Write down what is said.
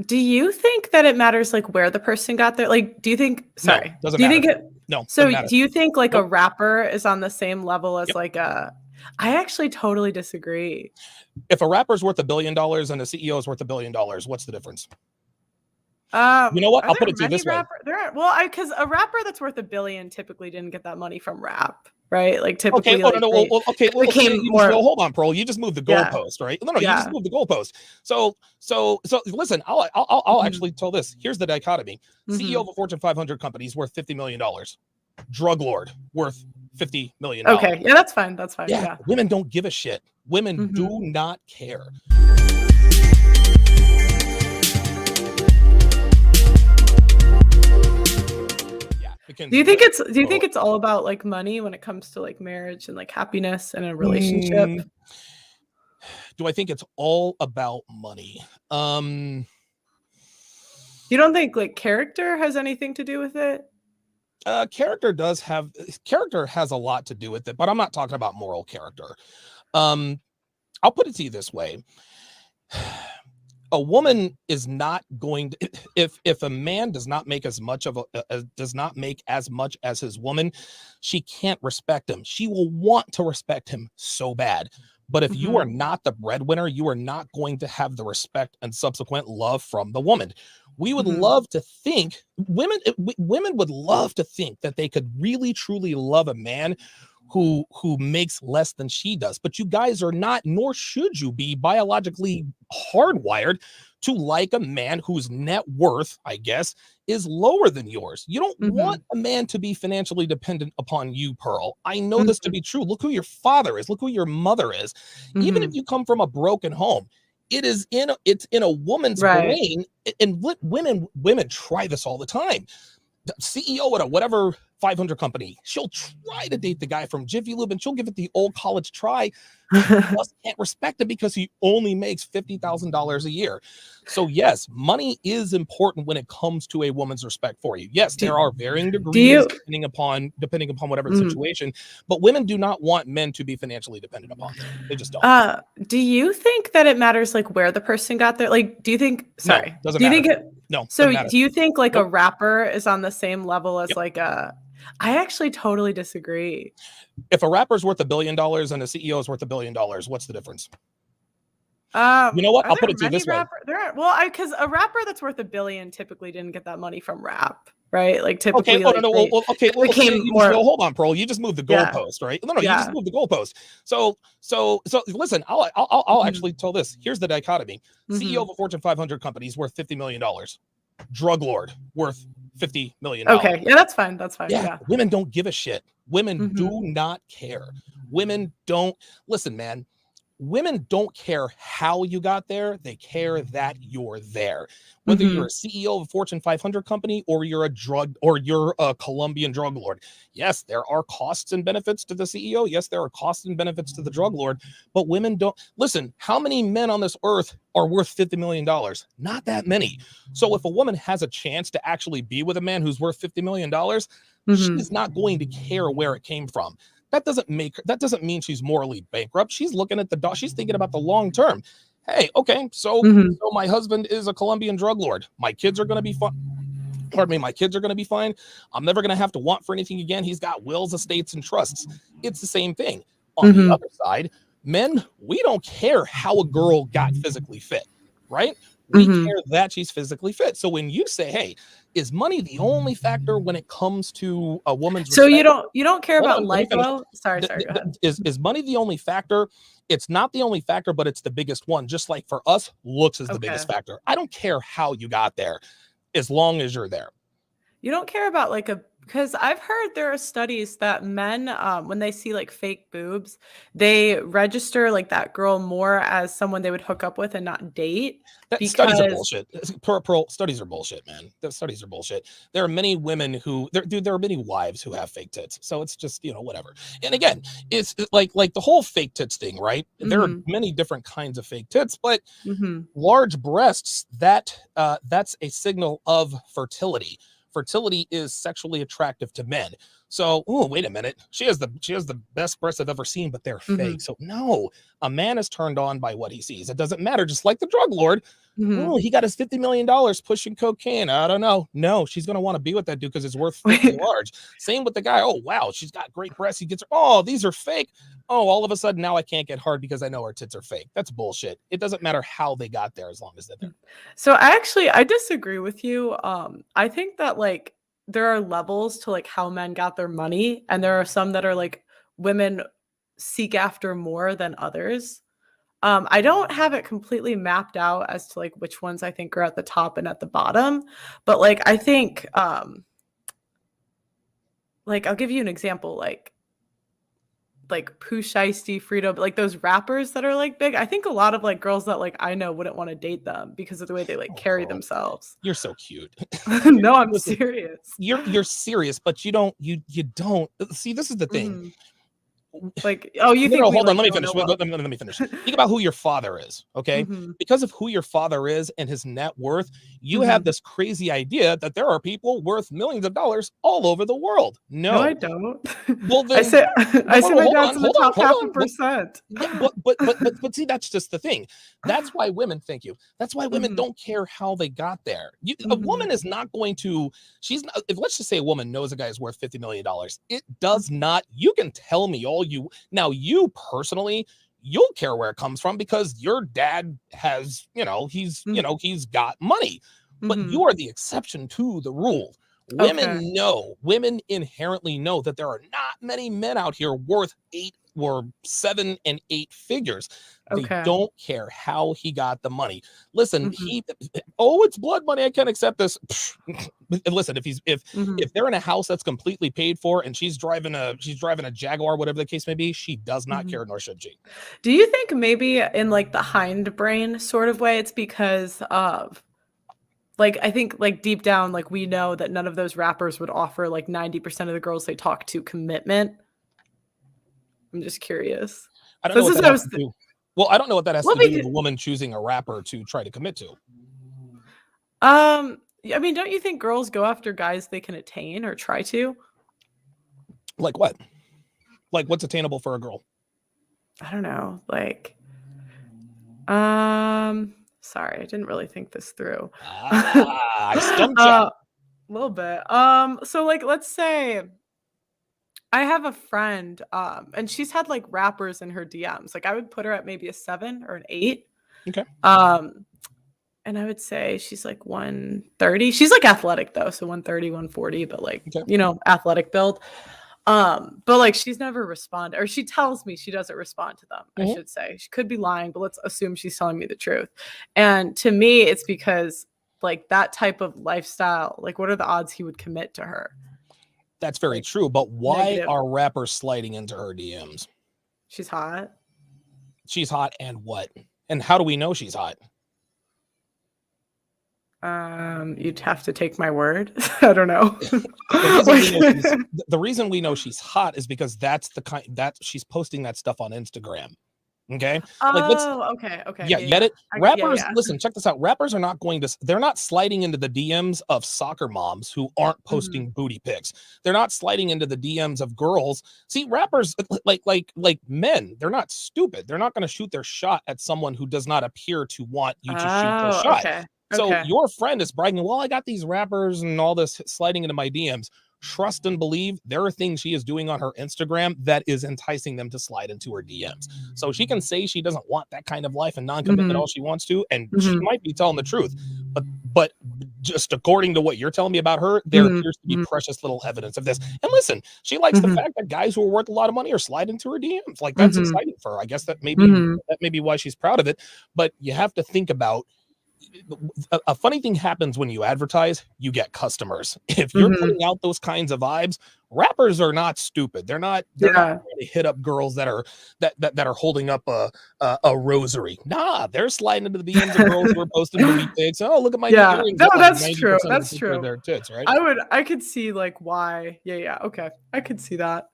Do you think that it matters, like, where the person got there? Like, do you think No, sorry, doesn't do you matter. think it No, so doesn't matter. do you think, like, a Nope. rapper is on the same level as, Yep. like, a I actually totally disagree. If a rapper's worth $1 billion and a CEO is worth $1 billion, what's the difference? You know what? Are I'll put there it to you many this way. rapper there are well, I because a rapper that's worth $1 billion typically didn't get that money from rap, right? Like, Okay. typically, Oh, no, like, no. they Okay. it Well, okay. became You just more hold on, Pearl. You just moved the yeah, goalpost, right? No, no. You just yeah. moved the goalpost. So listen. I'll Mhm, actually tell this. Here's the dichotomy. CEO of mhm. a Fortune 500 company is worth $50 million. Drug lord worth $50 million. Okay, yeah, that's fine, Yeah. yeah. Women don't give a shit. Women do Mhm. not care. Yeah. Do you think it's all about, like, money when it comes to, like, marriage and, like, happiness in a relationship? Mm, do I think it's all about money? Um, You don't think, like, character has anything to do with it? character has a lot to do with it, but I'm not talking about moral character. Um, I'll put it to you this way. A woman is not going to if a man does not make as much of does not make as much as his woman, she can't respect him. She will want to respect him so bad. But if you are Mhm, not the breadwinner, you are not going to have the respect and subsequent love from the woman. We would mhm, love to think women would love to think that they could really truly love a man who makes less than she does, but you guys are not, nor should you be, biologically hardwired to like a man whose net worth, I guess, is lower than yours. You don't want mhm, a man to be financially dependent upon you, Pearl. I know this to mhm, be true. Look who your father is. Look who your mother is. Even if mhm. you come from a broken home, it's in a woman's Right. brain, and women try this all the time. The CEO at a whatever 500 company, she'll try to date the guy from Jiffy Lube and she'll give it the old college try. She just can't respect him because he only makes $50,000 a year. So yes, money is important when it comes to a woman's respect for you. Yes, Do there are varying do you degrees depending upon whatever the mhm. situation, but women do not want men to be financially dependent upon them. They just don't. Do you think that it matters, like, where the person got there? Like, do you think No, sorry, doesn't do you matter. think it No, doesn't so matter. do you think, like, a Nope. rapper is on the same level as, Yep. like, a I actually totally disagree. If a rapper's worth $1 billion and a CEO is worth $1 billion, what's the difference? You know what? Are I'll there put it to you many this way. rapper there are well, I because a rapper that's worth $1 billion typically didn't get that money from rap, right? Like, Okay. typically, Oh, no, like, no. they Okay. it Well, okay. became You just more hold on, Pearl. You just moved the yeah, goalpost, right? No, no. You just yeah. moved the goalpost. So listen. I'll Mhm, actually tell this. Here's the dichotomy. CEO of mhm. a Fortune 500 company is worth $50 million. Drug lord worth $50 million. Okay, yeah, that's fine, Yeah. yeah. Women don't give a shit. Women do Mhm, not care. Women don't listen, man. Women don't care how you got there. They care that you're there. Whether you're mhm, a CEO of a Fortune 500 company or you're a Colombian drug lord. Yes, there are costs and benefits to the CEO. Yes, there are costs and benefits to the drug lord, but women don't listen. How many men on this earth are worth $50 million? Not that many. So if a woman has a chance to actually be with a man who's worth $50 million, mhm, she's not going to care where it came from. That doesn't mean she's morally bankrupt. She's looking at the dog. She's thinking about the long term. Hey, okay, mhm, so my husband is a Colombian drug lord. My kids are going to be fine. Pardon me, my kids are going to be fine. I'm never going to have to want for anything again. He's got wills, estates, and trusts. It's the same thing. On the mhm, other side, men, we don't care how a girl got physically fit, right? We mhm. care that she's physically fit. So when you say, hey, is money the only factor when it comes to a woman's So respect? you don't care Hold about on, let me finish. lipo? Sorry, go ahead. Is money the only factor? It's not the only factor, but it's the biggest one. Just like for us, looks is the biggest Okay. factor. I don't care how you got there, as long as you're there. You don't care about, like, a because I've heard there are studies that men, when they see, like, fake boobs, they register, like, that girl more as someone they would hook up with and not date That studies are because bullshit. Pearl, studies are bullshit, man. The studies are bullshit. There are many women there are many wives who have fake tits. So it's just whatever. And again, it's like the whole fake tits thing, right? There are Mhm, many different kinds of fake tits, but mhm, large breasts, that's a signal of fertility. Fertility is sexually attractive to men. So, oh, wait a minute. She has the best breasts I've ever seen, but they're fake. Mhm. So no, a man is turned on by what he sees. It doesn't matter. Just like the drug lord. Oh, Mhm. he got his $50 million pushing cocaine. I don't know. No, she's gonna want to be with that dude because it's worth 50 Wait. large. Same with the guy. Oh wow, she's got great breasts. He gets her. Oh, these are fake. Oh, all of a sudden now I can't get hard because I know her tits are fake. That's bullshit. It doesn't matter how they got there as long as they're there. So I disagree with you. I think that like there are levels to like how men got their money, and there are some that are like women seek after more than others. I don't have it completely mapped out as to like which ones I think are at the top and at the bottom, but like I think like I'll give you an example, like Pooh Shiesty, Frito, like those rappers that are like big. I think a lot of like girls that like I know wouldn't want to date them because of the way they like Oh, carry girl, themselves. you're so cute. No, I'm Listen, serious. you're serious, but you don't see. This is the thing. Mhm. Like, oh, you No, think no, we hold on. like Let me don't know finish. well. Let me finish. Think about who your father is, okay? Mhm, Because of who your father is and his net worth, you have mhm. this crazy idea that there are people worth millions of dollars all over the world. No, I No. don't. Well, I then, say no, I no, say no, my hold dad's on, in the hold on, top hold half a on. percent. Yeah, but see, that's just the thing. That's why women, thank you. That's why women Mhm, don't care how they got there. A mhm, woman is not going to, she's not, if let's just say a woman knows a guy is worth $50 million, it mhm, does not, you can tell me all you, now you personally, you'll care where it comes from because your dad has, mhm, he's got money, but mhm. you are the exception to the rule. Okay, Women inherently know that there are not many men out here worth 7 and 8 figures. They okay. don't care how he got the money. Listen, Mhm, it's blood money. I can't accept this. Listen, mhm, if they're in a house that's completely paid for and she's driving a Jaguar, whatever the case may be, she does not mhm. care, nor should she. Do you think maybe in like the hindbrain sort of way, it's because of like I think like deep down, like we know that none of those rappers would offer like 90% of the girls they talk to commitment. I'm just curious. I don't know This what is that what I has was to do. Well, I don't know what that has well, to do with because a woman choosing a rapper to try to commit to. I mean, don't you think girls go after guys they can attain or try to? Like what? Like what's attainable for a girl? I don't know, like, sorry, I didn't really think this through. I stumped you. A little bit. So like, let's say I have a friend, and she's had like rappers in her DMs. Like, I would put her at maybe a 7 or an 8. Okay. Um, and I would say she's like 130. She's like athletic though, so 130, 140, but like, Okay. athletic build. But like she's never responded, or she tells me she doesn't respond to them, I Mhm. should say. She could be lying, but let's assume she's telling me the truth. And to me, it's because like that type of lifestyle, like what are the odds he would commit to her? That's very Like true. But why negative. are rappers sliding into her DMs? She's hot. She's hot and what? And how do we know she's hot? You'd have to take my word. I don't know. The reason we Like know she's the reason we know she's hot is because that's the kind that she's posting that stuff on Instagram. Okay. Like let's Oh, okay, okay. yeah, Yeah, get yeah. it? Yeah, Rappers, yeah. listen, check this out. Rappers are not going to, they're not sliding into the DMs of soccer moms who aren't Mhm. posting booty pics. They're not sliding into the DMs of girls. See, rappers, like men, they're not stupid. They're not going to shoot their shot at someone who does not appear to want you to shoot their Oh, shot. okay. So Okay. your friend is bragging, well, I got these rappers and all this sliding into my DMs. Trust and believe there are things she is doing on her Instagram that is enticing them to slide into her DMs. So she can say she doesn't want that kind of life and non-commitment all Mhm. she wants to, and she Mhm. might be telling the truth. But just according to what you're telling me about her, there Mhm. appears to be Mhm. precious little evidence of this. And listen, she likes the Mhm. fact that guys who are worth a lot of money are sliding to her DMs. Like that's Mhm. exciting for her. I guess Mhm. that may be why she's proud of it. But you have to think about a funny thing happens when you advertise, you get customers. If you're Mhm. putting out those kinds of vibes, rappers are not stupid. They're not Yeah. trying to hit up girls that are holding up a rosary. Nah, they're sliding into the DMs of girls who are posting booty pics. Oh, look at my new Yeah. earrings No, that like that's true, 90% of the that's picture of true. their tits, right? I could see, like, why. Yeah, yeah, okay. I could see that.